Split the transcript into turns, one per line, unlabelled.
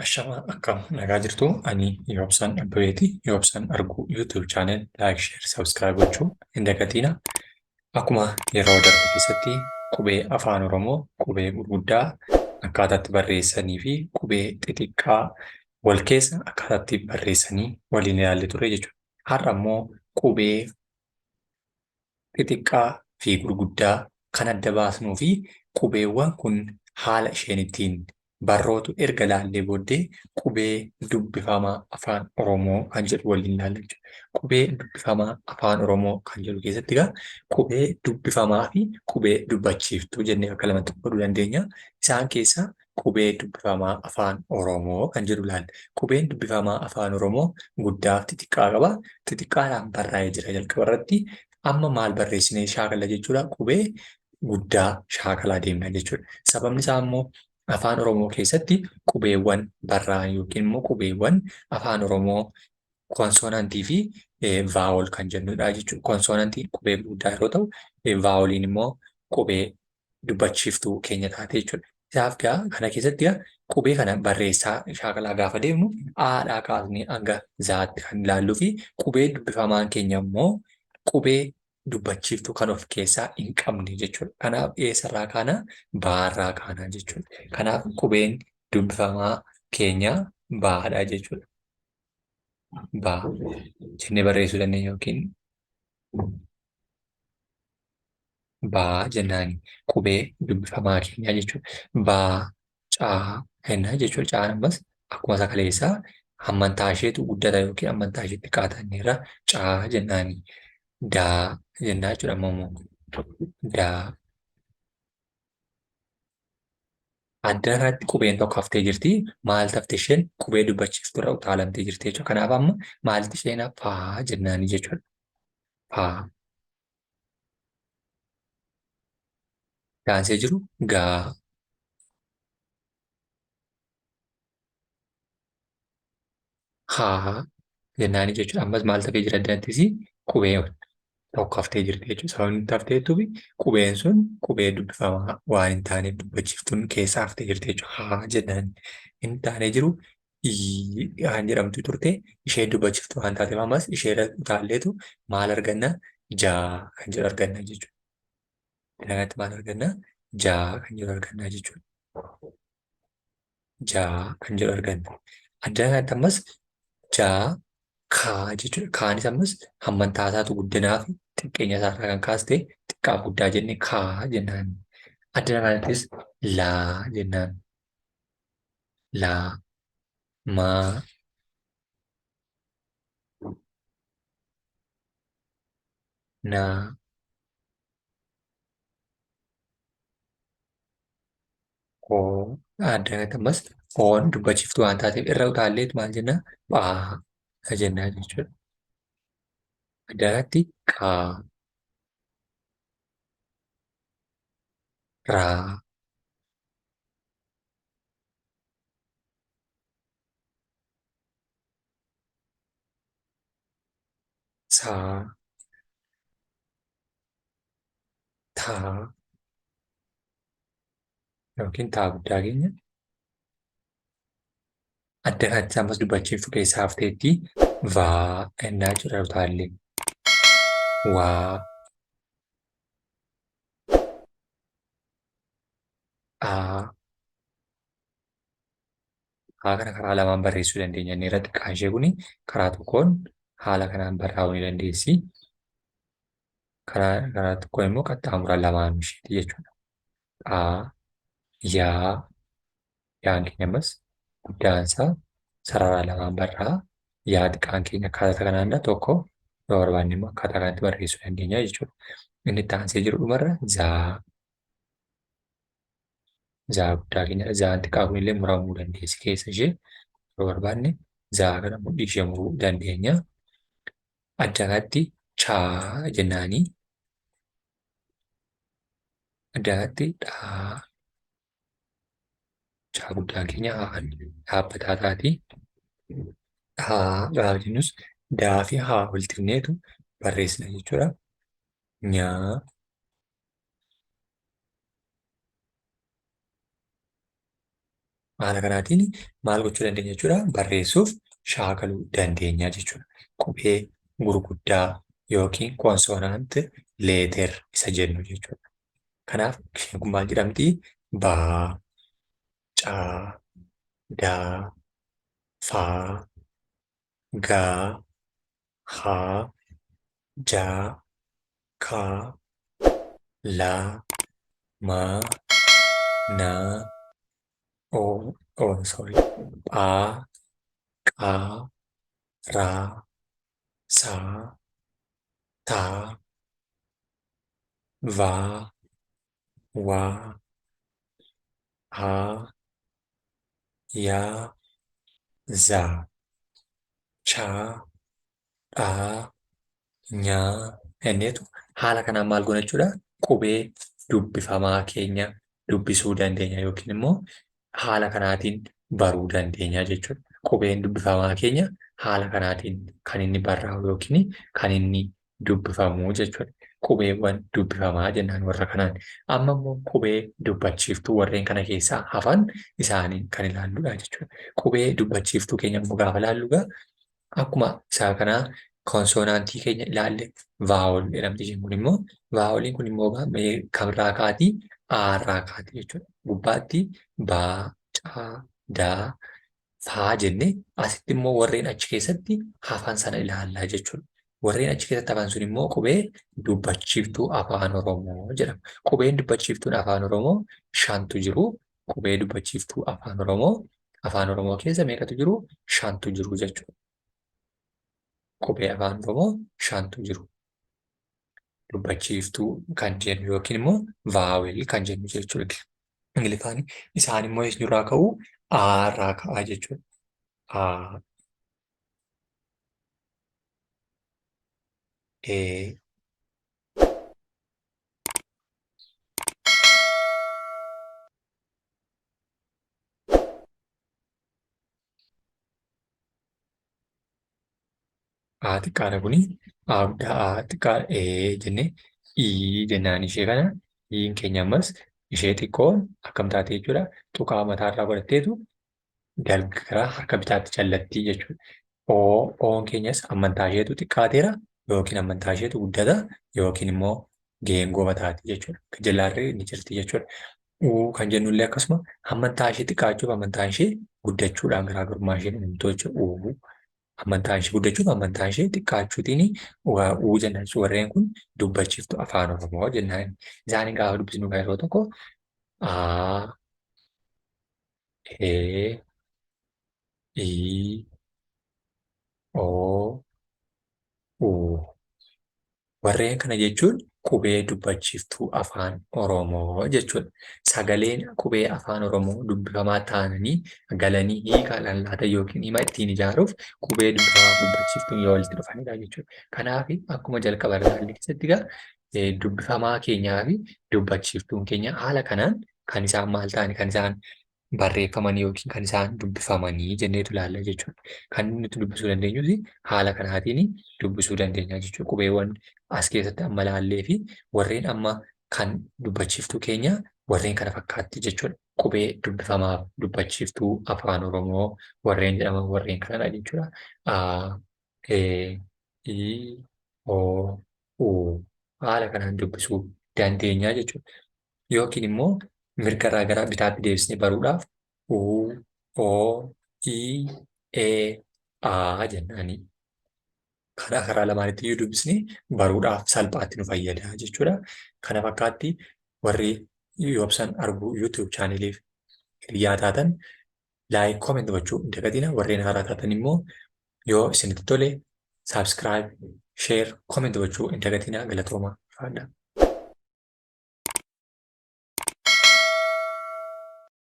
Ashama akkam nagaa jirtu ani Yoobsaan Abbabeeti. Yoobsaan Arguu YouTube channel like, share, subscribe gochuu hin dagatina. Akkuma yeroo darbe keessatti qubee afaan Oromoo qubee gurguddaa akkaataatti barreessanii fi qubee xixiqqaa wal keessa akkaataatti barreessanii waliin ilaalle ture jechuudha. Har'a immoo qubee xixiqqaa fi gurguddaa kan adda baasnuu fi qubeewwan kun haala isheen ittiin barrootu erga ilaallee booddee qubee dubbifamaa afaan Oromoo kan jedhu waliin ilaalla jechuudha. Qubee dubbifamaa afaan Oromoo kan jedhu keessatti egaa qubee dubbifamaa fi qubee dubbachiiftuu jennee bakka lamatti qooduu dandeenya. Isaan keessaa qubee dubbifamaa afaan Oromoo kan jedhu ilaalla. Qubeen dubbifamaa afaan Oromoo guddaa fi xixiqqaa qaba. Xixiqqaadhaan barraa'ee jira jalqaba irratti. Amma maal barreessinee shaakalla jechuudha. Qubee guddaa shaakalaa deemna jechuudha. Sababni isaa immoo afaan Oromoo keessatti qubeewwan barraa'an yookiin immoo qubeewwan afaan Oromoo konsoonantii fi vaawol kan jennudha jechuudha. Konsoonantiin qubee guddaa yeroo ta'u, vaawoliin immoo qubee dubbachiiftuu keenya taate jechuudha. Isaaf kana keessatti qubee kana barreessaa shaakalaa gaafa deemnu aadhaa kaasnee hanga zaatti kan ilaalluu fi qubee dubbifamaan keenya immoo qubee dubbachiiftuu kan of keessaa hin qabne jechuudha. Kanaaf eessarraa kaana? Baarraa kaana jechuudha. Kanaaf qubeen dubbifamaa keenya baadha jechuudha. Baa jennee barreessuu dandeenya yookiin baa jennaan qubee dubbifamaa keenyaa jechuudha. Baa, caa kennaa jechuudha. Caan ammas akkuma sakaleessaa hammantaa isheetu guddata yookiin hammantaa isheetti qaatanneerra caa jennaani. Daa jennaa jechuudha ammoo daa. Adda kanatti qubeen tokko haftee jirti. Maal hafte isheen? Qubee dubbachiiftuu irra utaalamtee jirti jechuudha. Kanaaf amma maalti isheen? Faa jennaani jechuudha. Faa. Daansee jiru gaa. Haa jennaani jechuudha. Ammas maal ta'ee jira addanattis qubee tokko haftee jirti jechuudha. Sababni itti haftee jirtuuf qubeen sun qubee dubbifamaa waan hin taaneef dubbachiiftuun keessaa haftee jirti jechuudha. Haa jennaan hin taanee jiru kan jedhamtu turte ishee dubbachiiftuu waan taateef ammas ishee utaalleetu maal arganna? Jaa kan jedhu arganna jechuudha. Kanatti maal arganna? Jaa kan jedhu arganna jechuudha. Jaa kan jedhu arganna. Adda kanatti ammas jaa kaa jechuudha. Kaanis ammas hammantaa isaatu guddinaa fi xiqqeenya isaarraa kan kaaste xiqqaa guddaa jennee kaa jennaan. Adda kanattis laa jennaan. Laa, maa, naa, oo. Adda kanatti ammas oon dubbachiiftuu waan taateef irra utaalleetu maal jennaa? Baa jennaa jechuudha. Adda kanatti qaa, raa, saa, taa yookiin taa guddaa keenya. Adda kanatti ammas dubbachiiftuu keessaa hafteetti vaa ennaa jechuudha utaallee. Waa, aa. Haa kana karaa lamaan barreessuu dandeenya. Inni irratti xiqqaan ishee kuni karaa tokkoon haala kanaan barraa'uu ni dandeessi. Karaa tokkoon immoo qaxxaamura lamaan isheeti jechuudha. Aa, yaa, yaan keenya ammas guddaansaa sarara lamaan barraa'a. Yaa xiqqaan keenya akkaataa kanaan tokko yoo barbaanne immoo akkaataa kanatti barreessuu dandeenya jechuudha. Inni itti aansee jiru dhumarra zaa. Zaa guddaa keenya zaan xiqqaa kunillee muramuu dandeessi keessa ishee yoo barbaanne zaa kana mudhii ishee muruu dandeenya. Adda kanatti chaa jennaanii. Adda kanatti dhaa. Chaa guddaa keenya haa dhaabbataa taati. Haa gaafa jennus daa fi haa walitti fidneetu barreessina jechuudha. Nyaa. Haala kanaatiin maal gochuu dandeenya jechuudha? Barreessuuf shaakaluu dandeenya jechuudha. Qubee gurguddaa yookiin koonsoonaanti leeter isa jennu jechuudha. Kanaaf isheen kun maal jedhamti? Baa, caa, daa, faa, gaa, haa, jaa, kaa, laa, maa, naa, sorry. Phaa, qaa, raa, saa, taa, vaa, waa, haa, yaa, zaa, chaa, dhaa, nyaa jenneetu haala kanaan maal goona jechuudha? Qubee dubbifamaa keenya dubbisuu dandeenya yookiin immoo haala kanaatiin baruu dandeenya jechuudha. Qubeen dubbifamaa keenya haala kanaatiin kan inni barraa'u yookiin kan inni dubbifamu jechuudha. Qubeewwan dubbifamaa jennaan warra kanaan. Amma immoo qubee dubbachiiftuu warreen kana keessaa hafan isaanii kan ilaalludha jechuudha. Qubee dubbachiiftuu keenya immoo gaafa ilaallu akkuma isaa kanaa koonsoonaantii keenya ilaalle vaawol jedhamti. Isheen kun immoo vaawoliin kun immoo kamirraa kaatii? Aarraa kaatii jechuudha. Gubbaatti baa, caa, daa, faa jennee asitti immoo warreen achi keessatti hafan sana ilaallaa jechuudha. Warreen achi keessatti hafan sun immoo qubee dubbachiiftuu afaan Oromoo jedhama. Qubeen dubbachiiftuun afaan Oromoo shantu jiru. Qubee dubbachiiftuu afaan Oromoo keessa meeqatu jiru? Shantu jiru jechuudha. Qubee afaan Oromoo shantu jiru. Dubbachiiftuu kan jennu yookiin immoo vaawel kan jennu jechuudha. Ingiliffaan isaan immoo eenyurraa ka'u? Aarraa ka'aa jechuudha. A, E, A xiqqaadha kuni. A guddaa A xiqqaa jennee jennaan ishee kana iin keenya ammas ishee xiqqoon akkam taate jechuudha. Tuqaa mataarraa godhatteetu gara harka bitaatti callattii jechuudha. Oon keenyas amantaa isheetu xiqqaateera yookiin amantaa isheetu guddata yookiin immoo geengoo mataati jechuudha. Jallaarree ni jirti jechuudha. Kan jennullee akkasuma amantaa ishee xiqqaachuuf amantaa ishee guddachuudhaan garaagarummaa isheen uumtu jechuudha. Amantaan ishee guddachuuf amantaan ishee xiqqaachuutiin jennaan. Warreen kun dubbachiiftuu afaan Oromoo jennaan. Isaan gaafa dubbisnu yeroo tokko A, E, I, O, U. Warreen kana jechuun qubee dubbachiiftuu afaan Oromoo jechuudha. Sagaleen qubee afaan Oromoo dubbifamaa ta'anii galanii hiika lallaata yookiin hima ittiin ijaaruuf qubee dubbachiiftuun yoo walitti dhufanidha jechuudha. Kanaaf akkuma jalqaba ilaalle keessatti dubbifamaa keenyaa fi dubbachiiftuun keenya haala kanaan kan isaan maal ta'ani? Kan isaan barreeffamanii yookiin kan isaan dubbifamanii jenneetu ilaalla jechuudha. Kan nuti dubbisuu dandeenyus haala kanaatiin dubbisuu dandeenya jechuudha. Qubeewwan as keessatti amma ilaallee fi warreen amma kan dubbachiiftuu keenya warreen kana fakkaatti jechuudha. Qubee dubbifamaaf dubbachiiftuu afaan Oromoo warreen jedhaman warreen kanadha jechuudha. A, E, I, O, U. Haala kanaan dubbisuu dandeenya jechuudha. Yookiin immoo mirgarraa gara bitaatti deebisnee baruudhaaf U, O, I, E, A jennaani. Karaa lamaanitti iyyuu dubbisnee baruudhaaf salphaatti nu fayyada jechuudha. Kana fakkaatti warri yoobsan arguu YouTube chaaneliif hiriyaa taatan laayik kooment gochuu hin dagatinaa. Warreen haaraa taatan immoo yoo isinitti tole saabskiraayib, sheer, kooment gochuu hin dagatinaa. Galatoomaa.